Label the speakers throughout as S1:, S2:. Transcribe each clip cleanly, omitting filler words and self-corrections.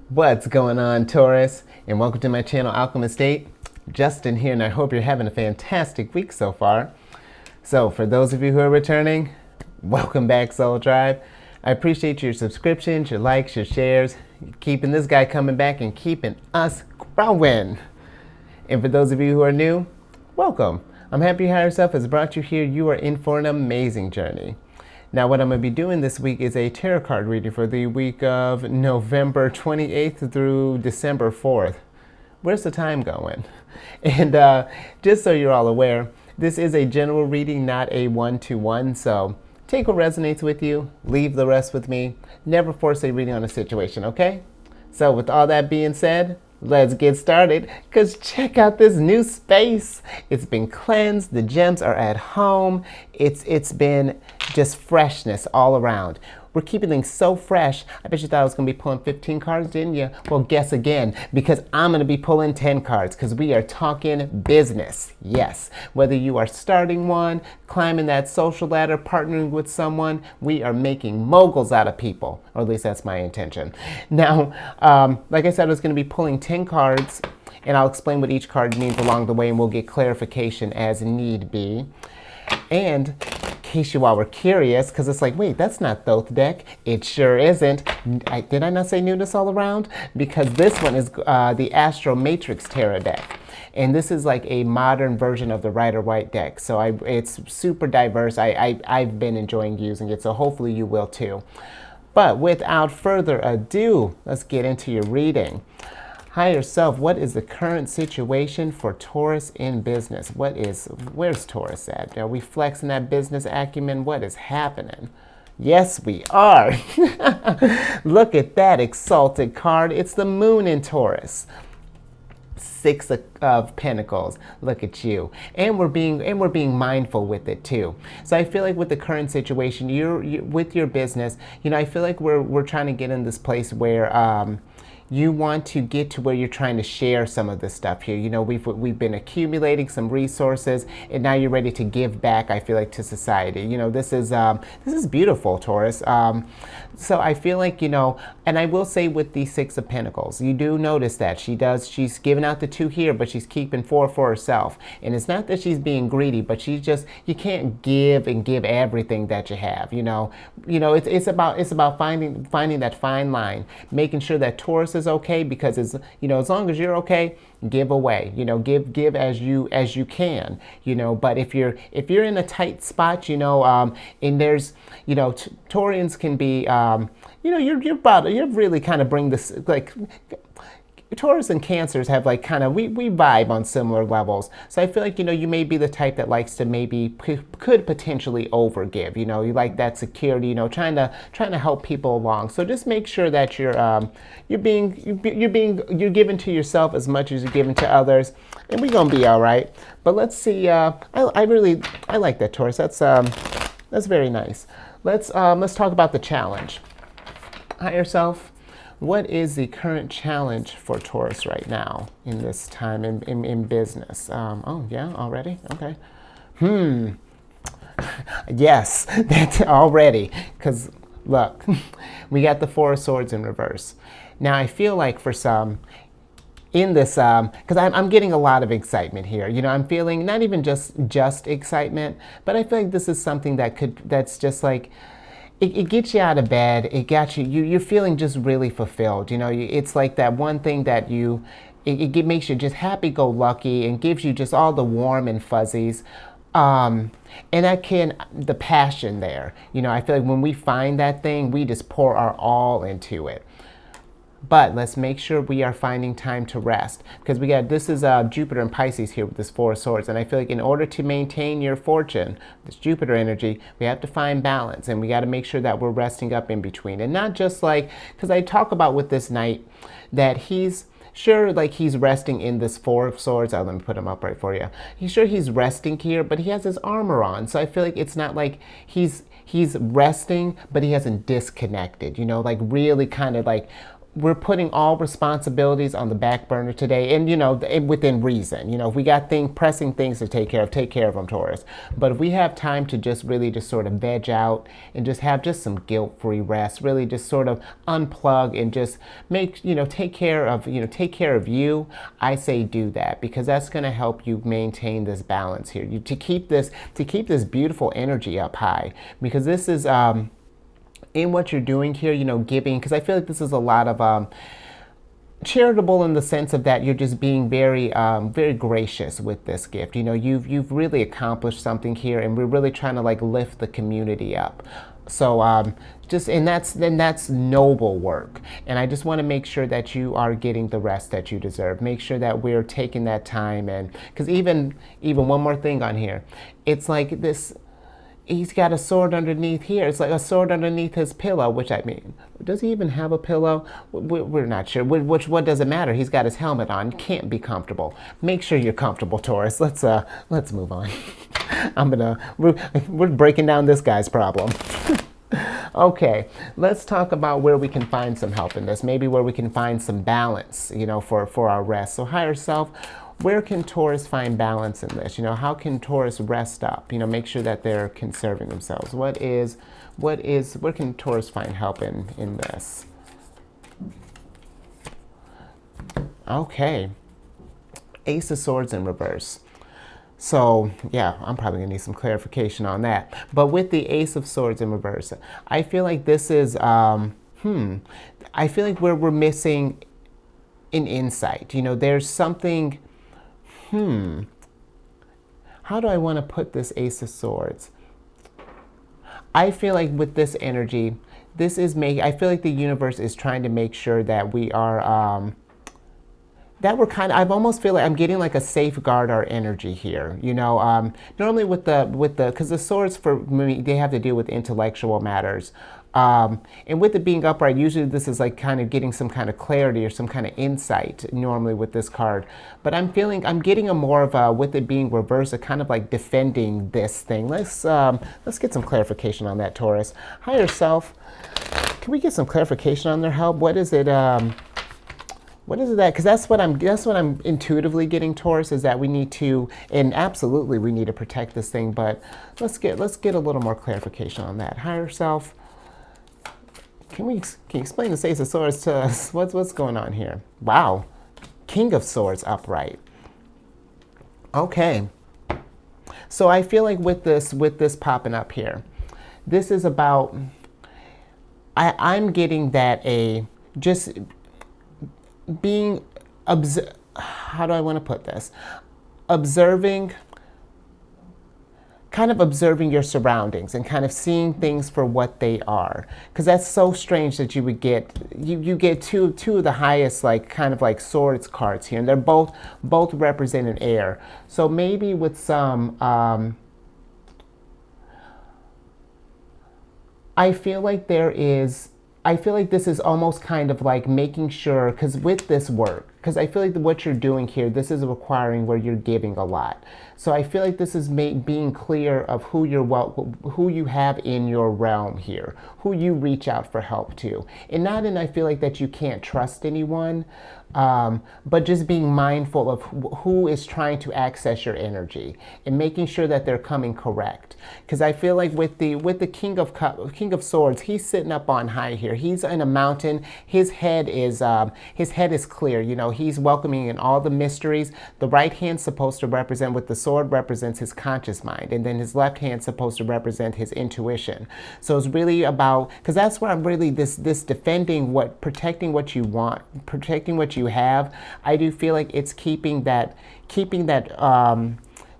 S1: What's going on, Taurus? And welcome to my channel, Alchemist. Justin here, and I hope you're having a fantastic week so far. So, for those of you who are returning, welcome back, Soul Tribe. I appreciate your subscriptions, your likes, your shares, keeping this guy coming back and keeping us growing. And for those of you who are new, welcome. I'm happy Higher Self has brought you here. You are in for an amazing journey. Now, what I'm going to be doing this week is a tarot card reading for the week of November 28th through December 4th. Where's the time going? And just so you're all aware, this is a general reading, not a one-to-one. So take what resonates with you, leave the rest with me. Never force a reading on a situation, okay? So with all that being said, let's get started, because check out this new space. It's been cleansed. The gems are at home. It's been just freshness all around. We're keeping things so fresh. I bet you thought I was going to be pulling 15 cards, didn't you? Well, guess again, because I'm going to be pulling 10 cards, because we are talking business. Yes, whether you are starting one, climbing that social ladder, partnering with someone, we are making moguls out of people, or at least that's my intention. Now, like I said, I was going to be pulling 10 cards, and I'll explain what each card means along the way, and we'll get clarification as need be. And in case you all were curious, because it's like, wait, that's not Thoth deck. It sure isn't. Did I not say newness all around? Because this one is the Astro Matrix Tarot deck. And this is like a modern version of the Rider-Waite deck. So it's super diverse. I've been enjoying using it, so hopefully you will too. But without further ado, let's get into your reading. Higher Self, what is the current situation for Taurus in business? Where's Taurus at? Are we flexing that business acumen? What is happening? Yes, we are. Look at that exalted card. It's the Moon in Taurus. Six of Pentacles. Look at you. And we're being mindful with it too. So I feel like with the current situation, you're with your business, I feel like we're trying to get in this place where you want to get to where you're trying to share some of this stuff here. We've been accumulating some resources, and now you're ready to give back, I feel like, to society. This is beautiful, Taurus. So I feel like, and I will say with the Six of Pentacles, you do notice that she's giving out the 2 here, but she's keeping 4 for herself. And it's not that she's being greedy, but you can't give and give everything that you have. It's about finding that fine line, making sure that Taurus is okay, because as long as you're okay, give away. Give as you can. But if you're in a tight spot, and there's Taurians can be you're really kind of bring this, like, Taurus and Cancers have we vibe on similar levels. So I feel like, you may be the type that likes to could potentially overgive. You like that security, trying to help people along. So just make sure that you're giving to yourself as much as you're giving to others, and we're gonna be all right. But let's see. I like that, Taurus. That's very nice. Let's talk about the challenge. Higher Self, what is the current challenge for Taurus right now in this time in business? Oh, yeah, already? Okay. Yes, that's already. Because, look, we got the 4 of Swords in reverse. Now, I feel like for some, in this, because I'm getting a lot of excitement here. I'm feeling not even just excitement, but I feel like this is something that's just like, it gets you out of bed. It got you're feeling just really fulfilled. It's like that one thing that it makes you just happy-go-lucky and gives you just all the warm and fuzzies. And the passion there. I feel like when we find that thing, we just pour our all into it. But let's make sure we are finding time to rest, because this is Jupiter and Pisces here with this 4 of Swords, and I feel like in order to maintain your fortune, this Jupiter energy, we have to find balance, and we got to make sure that we're resting up in between, and not just because I talk about with this Knight that he's resting in this 4 of Swords. Let me put him up right for you. He's resting here, but he has his armor on, so I feel like it's not like he's resting, but he hasn't disconnected. Really kind of we're putting all responsibilities on the back burner today, and within reason. If we got pressing things to take care of them, Taurus. But if we have time to just really just sort of veg out and just have just some guilt-free rest, really just sort of unplug and just take care of you, I say do that, because that's going to help you maintain this balance here. To keep this beautiful energy up high, because this is in what you're doing here, giving, because I feel like this is a lot of charitable, in the sense of that you're just being very very gracious with this gift. You've really accomplished something here, and we're really trying to like lift the community up. So that's noble work, and I just want to make sure that you are getting the rest that you deserve. Make sure that we're taking that time, and because even one more thing on here, it's like this. He's got a sword underneath here. It's like a sword underneath his pillow, which, I mean, does he even have a pillow? We're not sure. What does it matter? He's got his helmet on. Can't be comfortable. Make sure you're comfortable, Taurus. Let's move on. We're breaking down this guy's problem. Okay, let's talk about where we can find some help in this. Maybe where we can find some balance, for our rest. So higher self, where can Taurus find balance in this? How can Taurus rest up? Make sure that they're conserving themselves. Where can Taurus find help in this? Okay, Ace of Swords in reverse. So yeah, I'm probably gonna need some clarification on that. But with the Ace of Swords in reverse, I feel like this is, I feel like we're missing an insight. There's something, how do I want to put this Ace of Swords? I feel like with this energy, I feel like the universe is trying to make sure that we are, I almost feel like I'm getting like a safeguard our energy here. Normally because the swords for me, they have to deal with intellectual matters. And with it being upright, usually this is like kind of getting some kind of clarity or some kind of insight normally with this card. But I'm getting a more of with it being reversed, a kind of like defending this thing. Let's get some clarification on that, Taurus. Higher self, can we get some clarification on their help? What is it? What is it that? Because that's what I'm intuitively getting, Taurus, is that we need to, and absolutely we need to protect this thing. But let's get a little more clarification on that. Higher self. Can you explain the Ace of Swords to us? What's going on here? Wow, King of Swords upright. Okay, so I feel like with this popping up here, this is about. I'm getting that just being how do I want to put this? Kind of observing your surroundings and kind of seeing things for what they are. Because that's so strange that you would get, you get two of the highest kind of swords cards here, and they're both representing air. So maybe with some, I feel like this is almost kind of like making sure, because with this work, because I feel like what you're doing here, this is requiring where you're giving a lot. So I feel like this is being clear of who you have in your realm here, who you reach out for help to. And I feel like that you can't trust anyone, but just being mindful of who is trying to access your energy and making sure that they're coming correct. Because I feel like with the King of Swords, he's sitting up on high here. He's in a mountain. His head is clear. He's welcoming in all the mysteries. The right hand's supposed to represent, with the sword, represents his conscious mind, and then his left hand's supposed to represent his intuition. So it's really about, because that's where I'm really this defending protecting what you want, protecting what you have. I do feel like it's keeping that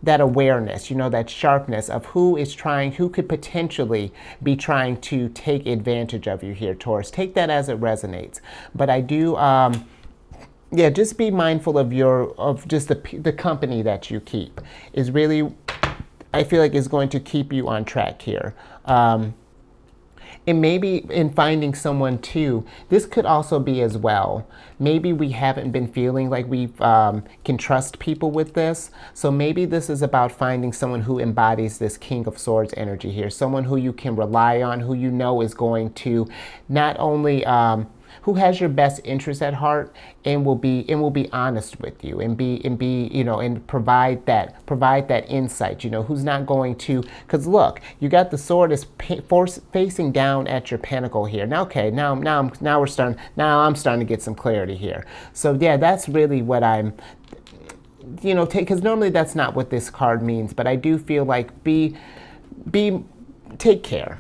S1: awareness, that sharpness of who could potentially be trying to take advantage of you here, Taurus. Take that as it resonates. But I do, just be mindful of just the company that you keep is really, I feel like, is going to keep you on track here. And maybe in finding someone too, this could also be as well. Maybe we haven't been feeling like we can trust people with this. So maybe this is about finding someone who embodies this King of Swords energy here. Someone who you can rely on, who is going to not only who has your best interest at heart, and will be honest with you, and be you know, and provide that insight, you know, who's not going to, because look, you got the sword is facing down at your pentacle here. Now, okay, now I'm starting to get some clarity here. So yeah, that's really what I'm, you know, take, because normally that's not what this card means, but I do feel like take care.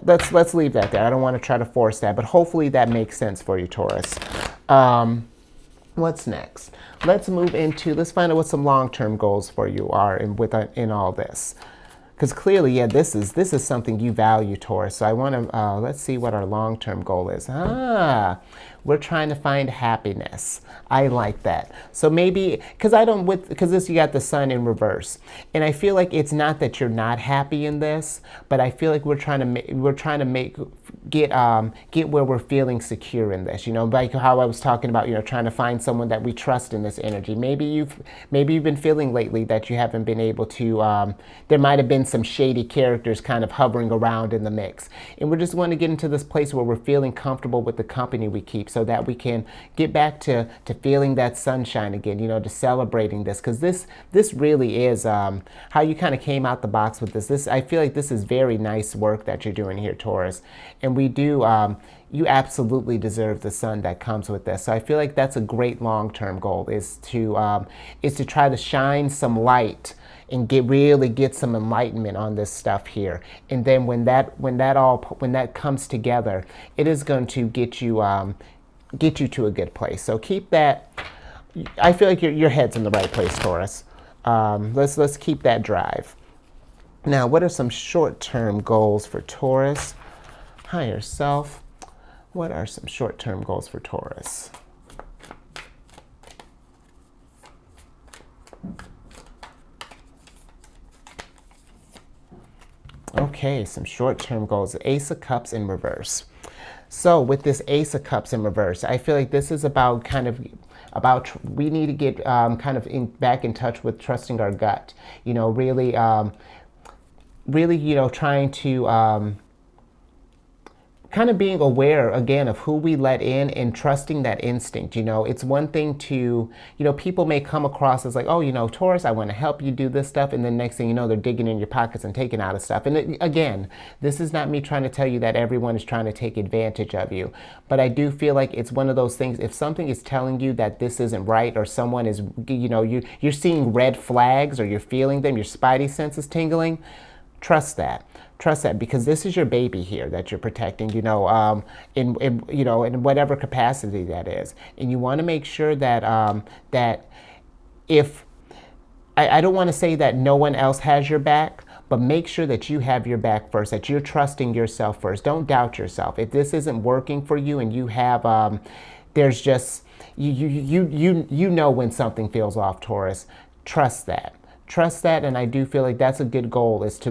S1: Let's leave that there. I don't want to try to force that, but hopefully that makes sense for you, Taurus. What's next? Let's find out what some long-term goals for you are in all this. Because clearly, yeah, this is something you value, Taurus. So I want to, let's see what our long-term goal is. We're trying to find happiness. I like that. So maybe, because you got the sun in reverse. And I feel like it's not that you're not happy in this, but I feel like we're trying to get where we're feeling secure in this. You know, like how I was talking about, you know, trying to find someone that we trust in this energy. Maybe you've been feeling lately that you haven't been able to, there might have been some shady characters kind of hovering around in the mix. And we just want to get into this place where we're feeling comfortable with the company we keep, so that we can get back to feeling that sunshine again, you know, to celebrating this. Because this really is how you kind of came out the box with this. I feel like this is very nice work that you're doing here, Taurus. And we do, you absolutely deserve the sun that comes with this. So I feel like that's a great long-term goal, is to try to shine some light and really get some enlightenment on this stuff here. And then when that comes together, it is going to get you to a good place. So keep that. I feel like your head's in the right place, Taurus. Let's keep that drive. Now, what are some short-term goals for Taurus? Higher self. What are some short-term goals for Taurus? Okay, some short-term goals. Ace of Cups in reverse. So with this Ace of Cups in reverse, I feel like this is about we need to get back in touch with trusting our gut. You know, really, you know, trying to kind of being aware again of who we let in and trusting that instinct. You know, it's one thing to, you know, people may come across as like, oh, you know, Taurus, I want to help you do this stuff, and then next thing you know, they're digging in your pockets and taking out of stuff. And again, this is not me trying to tell you that everyone is trying to take advantage of you, but I do feel like it's one of those things. If something is telling you that this isn't right, or someone is, you know, you're seeing red flags, or you're feeling them, your spidey sense is tingling, trust that. Trust that, because this is your baby here that you're protecting, you know, in whatever capacity that is. And you want to make sure that that if I don't want to say that no one else has your back, but make sure that you have your back first, that you're trusting yourself first. Don't doubt yourself. If this isn't working for you, and you have there's just you know when something feels off, Taurus. Trust that. Trust that, and I do feel like that's a good goal, is to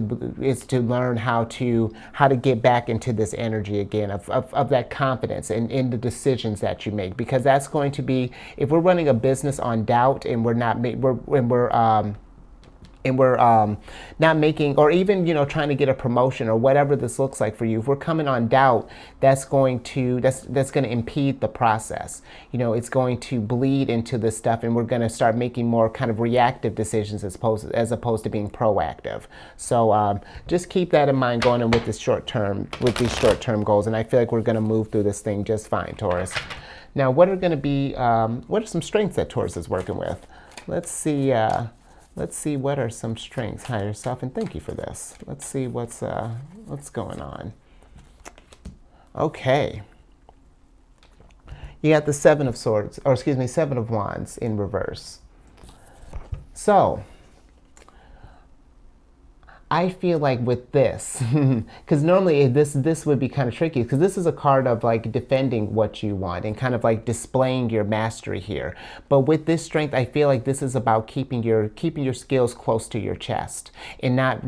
S1: learn how to get back into this energy again of that confidence in the decisions that you make, because that's going to be, if we're running a business on doubt, and we're not not making, or even, you know, trying to get a promotion or whatever this looks like for you, if we're coming on doubt, that's going to impede the process. You know, it's going to bleed into this stuff, and we're going to start making more kind of reactive decisions as opposed to being proactive. So just keep that in mind going in with these short-term goals, and I feel like we're going to move through this thing just fine, Taurus. Now, what are going to be what are some strengths that Taurus is working with? Let's see. Let's see, what are some strengths, higher self, and thank you for this. Let's see what's going on. Okay. You got the Seven of Swords, or excuse me, Seven of Wands in reverse. So, I feel like with this, because normally this would be kind of tricky, because this is a card of like defending what you want and kind of like displaying your mastery here. But with this strength, I feel like this is about keeping your skills close to your chest, and not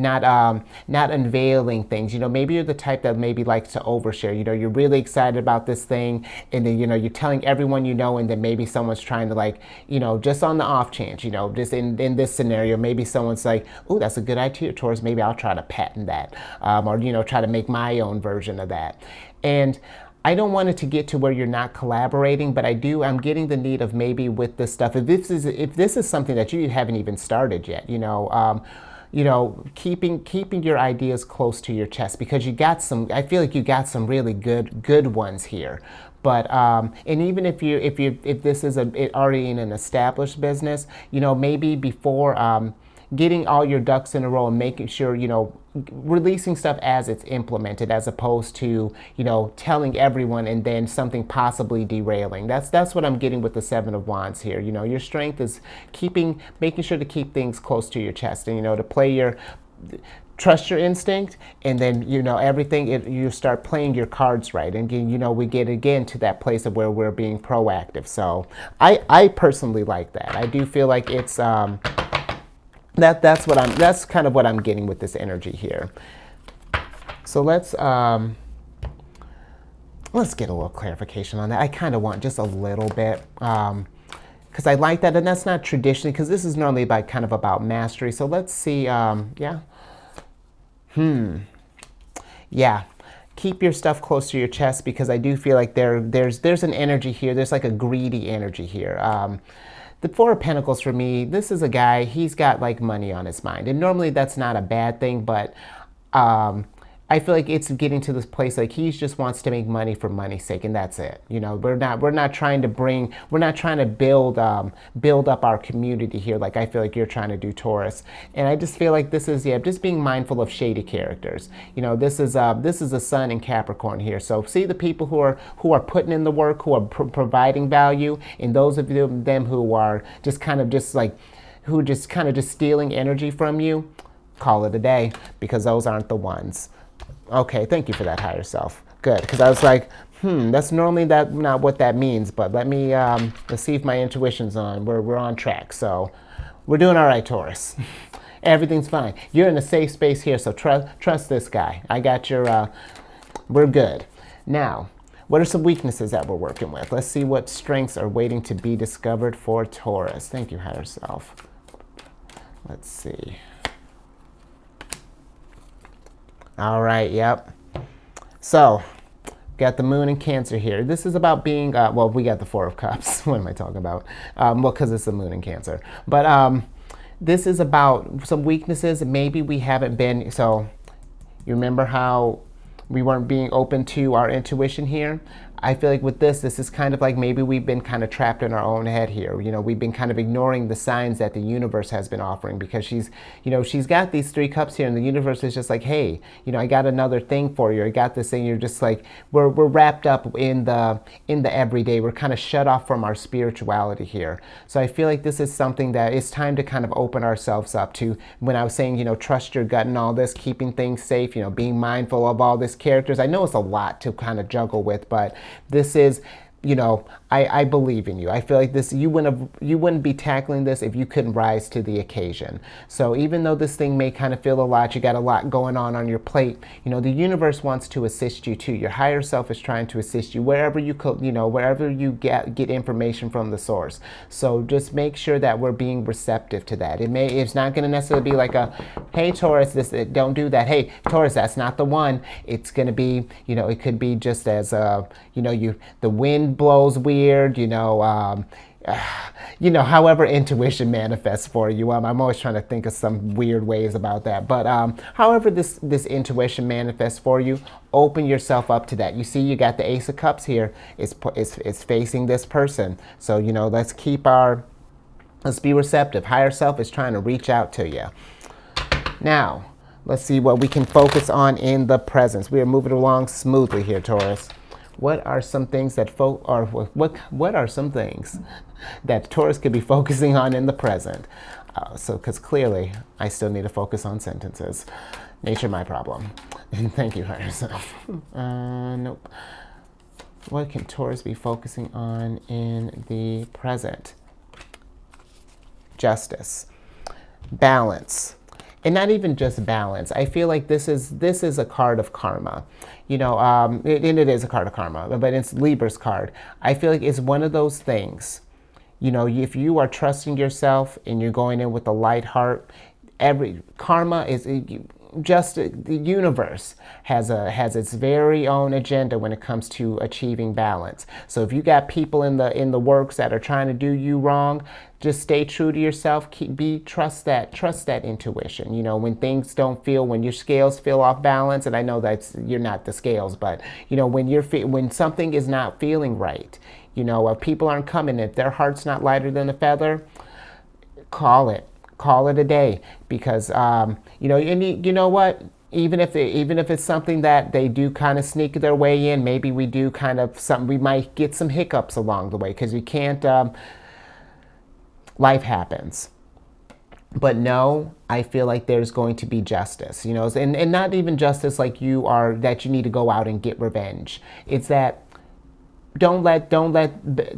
S1: unveiling things. You know, maybe you're the type that maybe likes to overshare. You know, you're really excited about this thing, and then, you know, you're telling everyone you know, and then maybe someone's trying to, like, you know, just on the off chance, you know, just in this scenario, maybe someone's like, oh, that's a good idea, Taurus. Maybe I'll try to patent that, or, you know, try to make my own version of that. And I don't want it to get to where you're not collaborating, but I'm getting the need of maybe with this stuff, if this is something that you haven't even started yet, keeping your ideas close to your chest, because I feel like you got some really good ones here. But and even if this is already in an established business, maybe before getting all your ducks in a row and making sure, releasing stuff as it's implemented, as opposed to, telling everyone and then something possibly derailing. That's what I'm getting with the Seven of Wands here. Your strength is making sure to keep things close to your chest, and, to trust your instinct, and then, everything, you start playing your cards right. And again, we get again to that place of where we're being proactive. So I personally like that. I do feel like it's, that's kind of what I'm getting with this energy here. So let's get a little clarification on that. I kind of want just a little bit, because I like that, and that's not traditionally, because this is normally kind of about mastery. So let's see, yeah. Yeah. Keep your stuff close to your chest, because I do feel like there's an energy here. There's like a greedy energy here. The Four of Pentacles for me, this is a guy, he's got like money on his mind. And normally that's not a bad thing, but I feel like it's getting to this place like he just wants to make money for money's sake, and that's it. We're not trying to build up our community here like I feel like you're trying to do, Taurus. And I just feel like this is, just being mindful of shady characters. This is a sun in Capricorn here. So see the people who are putting in the work, who are providing value, and those of them who are just kind of just stealing energy from you, call it a day, because those aren't the ones. Okay, thank you for that, higher self. Good, because I was like, that's normally not what that means, but let's see if my intuition's on. We're on track, so we're doing all right, Taurus. Everything's fine. You're in a safe space here, so trust this guy. I got your, we're good. Now, what are some weaknesses that we're working with? Let's see what strengths are waiting to be discovered for Taurus. Thank you, higher self. Let's see. All right, yep. So, got the Moon in Cancer here. This is about being, well, we got the Four of Cups. What am I talking about? Well, because it's the Moon in Cancer. But this is about some weaknesses. Maybe we haven't been, so you remember how we weren't being open to our intuition here? I feel like with this is kind of like maybe we've been kind of trapped in our own head here. We've been kind of ignoring the signs that the universe has been offering, because she's got these Three Cups here, and the universe is just like, hey, I got another thing for you. I got this thing. You're just like, we're wrapped up in the everyday. We're kind of shut off from our spirituality here. So I feel like this is something that it's time to kind of open ourselves up to. When I was saying, trust your gut and all this, keeping things safe, being mindful of all this characters. I know it's a lot to kind of juggle with, but this is, I believe in you. I feel like this, you wouldn't be tackling this if you couldn't rise to the occasion. So even though this thing may kind of feel a lot, you got a lot going on your plate, the universe wants to assist you too. Your higher self is trying to assist you wherever you could, wherever you get information from the source. So just make sure that we're being receptive to that. It's not going to necessarily be like a, hey Taurus, don't do that. Hey Taurus, that's not the one. It's going to be, it could be just as the wind blows weird, however intuition manifests for you. I'm always trying to think of some weird ways about that. But however this intuition manifests for you, open yourself up to that. You see, you got the Ace of Cups here. It's facing this person. So, let's be receptive. Higher self is trying to reach out to you. Now, let's see what we can focus on in the present. We are moving along smoothly here, Taurus. What are some things that what are some things that Taurus could be focusing on in the present? Because clearly I still need to focus on sentences. Nature, my problem. Thank you, higher self. Nope. What can Taurus be focusing on in the present? Justice, balance. And not even just balance. I feel like this is a card of karma, and it is a card of karma, but it's Libra's card. I feel like it's one of those things, if you are trusting yourself and you're going in with a light heart, karma is, just the universe has its very own agenda when it comes to achieving balance. So if you got people in the works that are trying to do you wrong, just stay true to yourself. Trust that intuition. You know, when things don't feel, when your scales feel off balance, and I know you're not the scales, but you know, when something is not feeling right, you know, if people aren't coming, if their heart's not lighter than a feather, call it a day, because you know, and you know what, even if it's something that they do kind of sneak their way in, maybe we do kind of something, we might get some hiccups along the way, because we can't, life happens. But no, I feel like there's going to be justice, you know, and not even justice like that you need to go out and get revenge. It's that don't let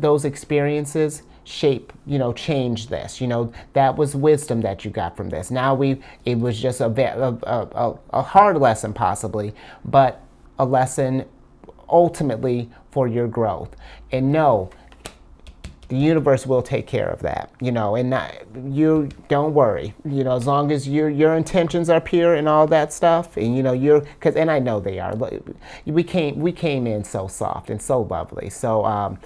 S1: those experiences shape, you know, change this. You know, that was wisdom that you got from this. Now it was just a hard lesson possibly, but a lesson ultimately for your growth. And no, the universe will take care of that, you know, and you don't worry, you know, as long as your intentions are pure and all that stuff, and you know, and I know they are. We came in so soft and so lovely, so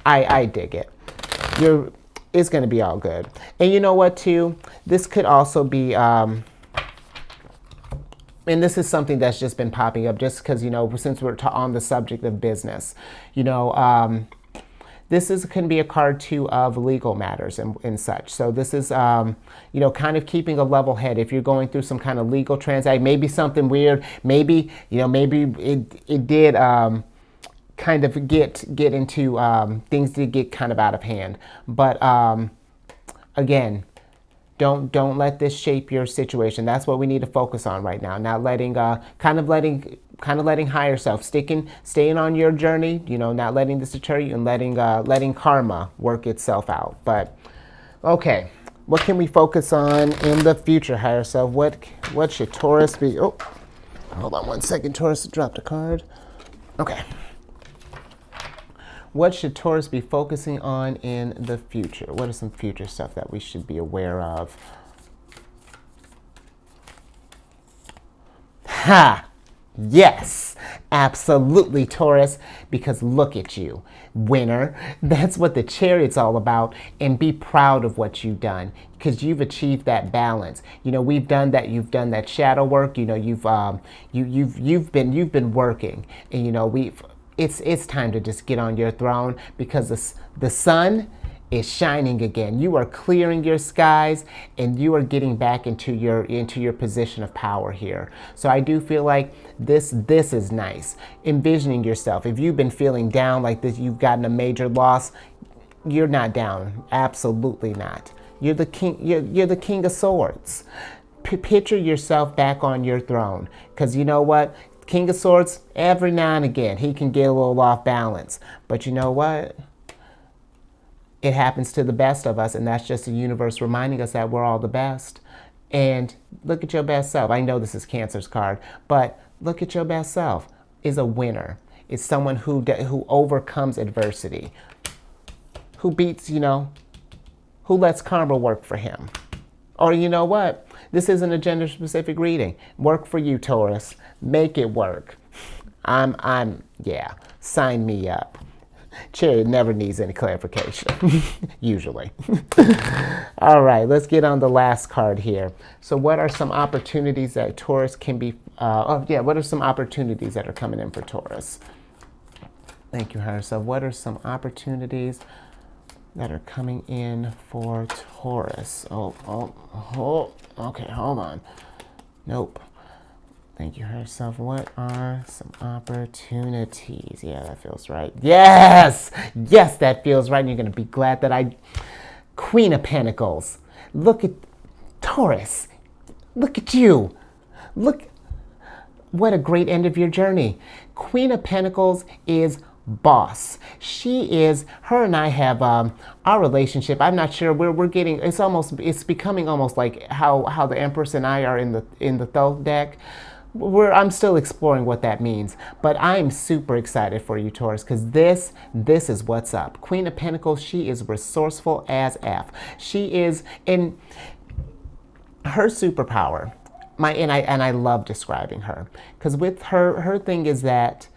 S1: I dig it. It's going to be all good. And you know what, too? This could also be, and this is something that's just been popping up just because, you know, since we're on the subject of business, you know, this can be a card, too, of legal matters and such. So this is, you know, kind of keeping a level head. If you're going through some kind of legal transaction, maybe something weird, maybe, you know, maybe it did kind of get into, things did get kind of out of hand. But again, don't let this shape your situation. That's what we need to focus on right now. Not letting, kind of letting higher self, staying on your journey, you know, not letting this deter you, and letting karma work itself out. But okay, what can we focus on in the future, higher self? What should Taurus be? Oh, hold on one second, Taurus dropped a card. Okay. What should Taurus be focusing on in the future? What is some future stuff that we should be aware of? Ha! Yes, absolutely, Taurus, because look at you, winner. That's what the Chariot's all about, and be proud of what you've done, because you've achieved that balance. You know, we've done that. You've done that shadow work. You know, you've been working, and you know, it's time to just get on your throne, because the sun is shining again. You are clearing your skies, and you are getting back into your position of power here. So I do feel like this is nice. Envisioning yourself. If you've been feeling down like this, you've gotten a major loss, you're not down. Absolutely not. You're the king. You're the King of Swords. Picture yourself back on your throne, because you know what? King of Swords, every now and again, he can get a little off balance. But you know what? It happens to the best of us, and that's just the universe reminding us that we're all the best. And look at your best self. I know this is Cancer's card, but look at your best self. Is a winner. It's someone who overcomes adversity, who beats, you know, who lets karma work for him. Or you know what? This isn't a gender-specific reading. Work for you, Taurus. Make it work. Yeah, sign me up. Chariot never needs any clarification, usually. All right, let's get on the last card here. So what are some opportunities that Taurus can be, what are some opportunities that are coming in for Taurus? Thank you, higher self. What are some opportunities that are coming in for Taurus? Okay, hold on. Nope. Thank you, higher self. What are some opportunities? Yeah, that feels right. Yes! Yes, that feels right. And you're going to be glad that Queen of Pentacles. Look at Taurus. Look at you. Look. What a great end of your journey. Queen of Pentacles is boss. Her and I have our relationship. I'm not sure we're getting. It's becoming almost like how the Empress and I are in the Thoth deck. I'm still exploring what that means, but I'm super excited for you, Taurus, because this is what's up. Queen of Pentacles, she is resourceful as F. She is in her superpower. I love describing her, because with her thing is that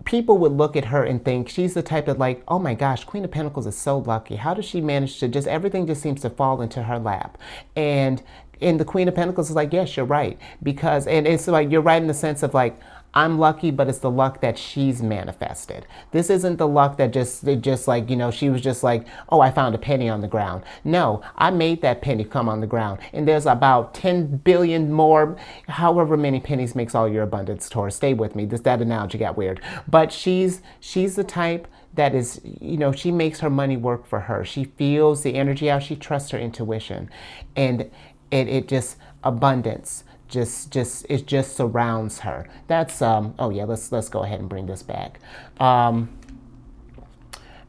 S1: people would look at her and think she's the type that, like, oh my gosh, Queen of Pentacles is so lucky. How does she manage to just, everything just seems to fall into her lap? And the Queen of Pentacles is like, yes, you're right. Because, and it's like, you're right in the sense of like, I'm lucky, but it's the luck that she's manifested. This isn't the luck that just like, you know, she was just like, oh, I found a penny on the ground. No, I made that penny come on the ground. And there's about 10 billion more, however many pennies makes all your abundance, Taurus. Stay with me. That analogy got weird. But she's the type that is, you know, she makes her money work for her. She feels the energy out. She trusts her intuition. And it just, abundance it just surrounds her. That's oh yeah, let's go ahead and bring this back.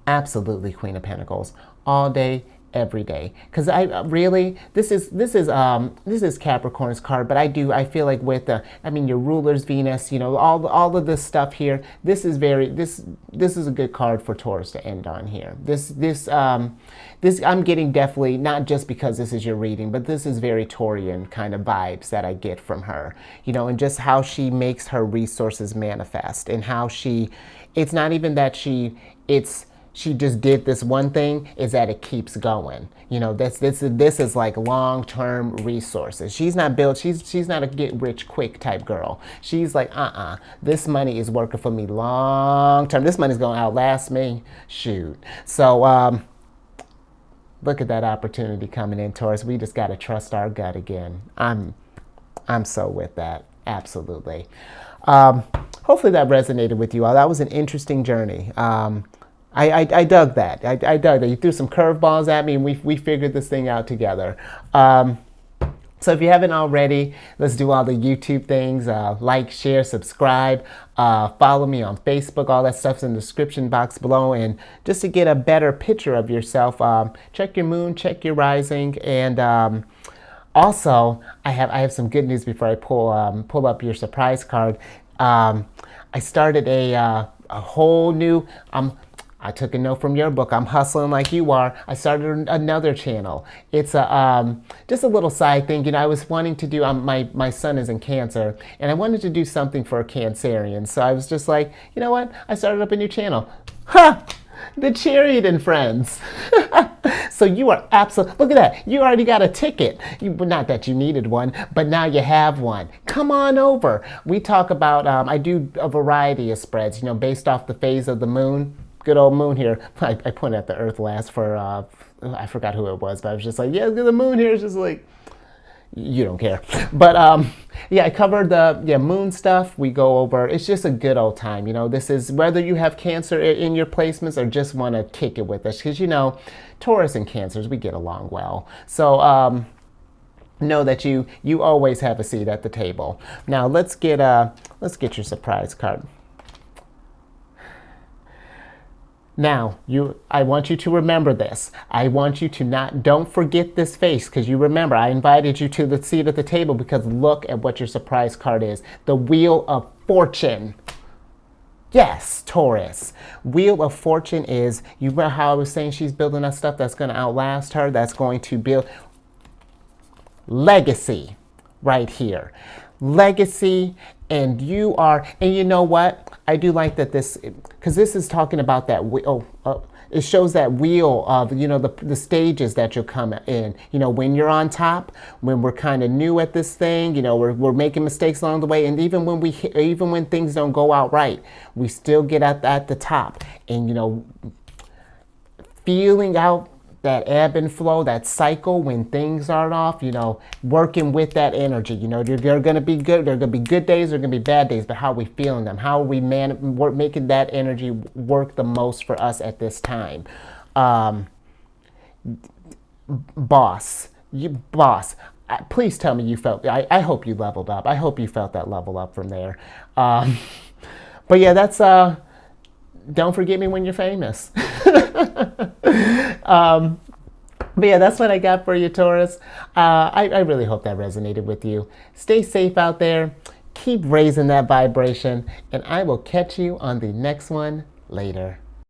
S1: Absolutely, Queen of Pentacles, all day, every day. Because I really, this is Capricorn's card, but I feel like with I mean, your ruler's Venus, you know, all of this stuff here. This is a good card for Taurus to end on here. This I'm getting, definitely not just because this is your reading, but this is very Taurian kind of vibes that I get from her, you know, and just how she makes her resources manifest, and how it's not even that she just did this one thing, is that it keeps going. You know, this is like long-term resources. She's not built, she's not a get-rich-quick type girl. She's like, this money is working for me long-term. This money's gonna outlast me. Shoot. So, look at that opportunity coming in, Taurus. We just gotta trust our gut again. I'm so with that. Absolutely. Hopefully that resonated with you all. That was an interesting journey. I dug that. I dug that. You threw some curveballs at me, and we figured this thing out together. So if you haven't already, let's do all the YouTube things. Like, share, subscribe, follow me on Facebook. All that stuff's in the description box below. And just to get a better picture of yourself, check your moon, check your rising, and also I have some good news before I pull up your surprise card. I started a whole new. I took a note from your book. I'm hustling like you are. I started another channel. It's just a little side thing. You know, I was wanting to do, my son is in Cancer, and I wanted to do something for a Cancerian. So I was just like, you know what? I started up a new channel. Ha! The Chariot and Friends. So you are absolutely, look at that. You already got a ticket. Not that you needed one, but now you have one. Come on over. We talk about, I do a variety of spreads, you know, based off the phase of the moon. Good old moon here. I pointed at the Earth last for, I forgot who it was, but I was just like, yeah, the moon here is just like, you don't care. But yeah, I covered the moon stuff. We go over, it's just a good old time. You know, this is whether you have Cancer in your placements or just want to kick it with us. Because, you know, Taurus and Cancers, we get along well. So know that you always have a seat at the table. Now let's get your surprise card. Now, I want you to remember this. I want you to don't forget this face, because you remember, I invited you to the seat at the table because look at what your surprise card is. The Wheel of Fortune. Yes, Taurus. Wheel of Fortune is, you remember how I was saying she's building us stuff that's going to outlast her, that's going to build legacy right here. Legacy, and you know what? I do like that this, because this is talking about that, it shows that wheel of, you know, the stages that you'll come in. You know, when you're on top, when we're kind of new at this thing, you know, we're making mistakes along the way, and even when things don't go out right, we still get at the top, and, you know, feeling out that ebb and flow, that cycle when things aren't off, you know, working with that energy. You know, they're going to be good. There are going to be good days. There are going to be bad days. But how are we feeling them? How are we making that energy work the most for us at this time? Boss, please tell me you felt. I hope you leveled up. I hope you felt that level up from there. But yeah, that's. Don't forget me when you're famous. But yeah, that's what I got for you, Taurus. I really hope that resonated with you. Stay safe out there. Keep raising that vibration. And I will catch you on the next one later.